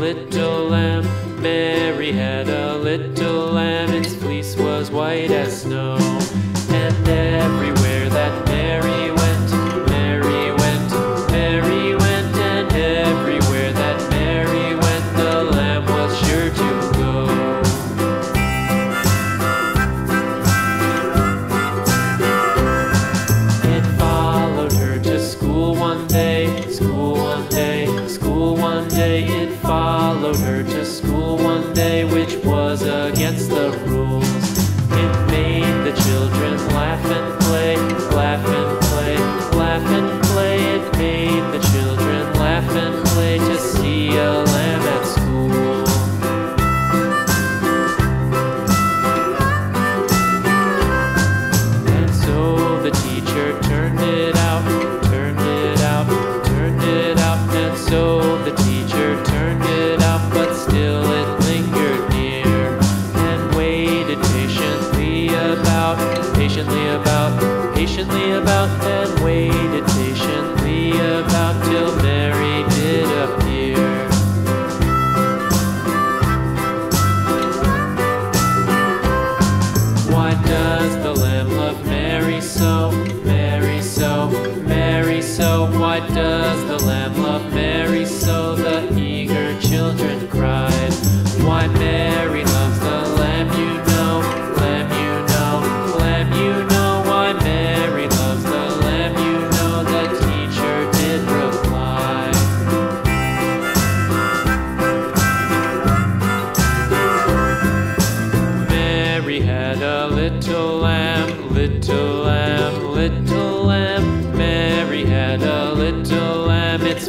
little lamb. Mary had a little lamb, its fleece was white as snow. And everywhere that Mary went, Mary went, Mary went, and everywhere that Mary went, the lamb was sure to go. It followed her to school one day, school one day, school one day. It followed her to school one day, which was against the rules. It made the children laugh and play, laugh and play, laugh and play. It made the children laugh and play to see a lamb at school. And so the teacher turned it out, turned it out, turned it out. And so the teacher turned it out, but still it lingered near and waited patiently about, patiently about, patiently about, and waited patiently about till Mary did appear. Why does the lamb love Mary so, Mary so, Mary so? Why does the lamb love Mary so? The eager children cried. Why Mary loves the lamb, you know, lamb, you know, lamb, you know. Why Mary loves the lamb, you know, the teacher did reply. Mary had a little lamb, little lamb, little lamb. Mary had a little lamb, its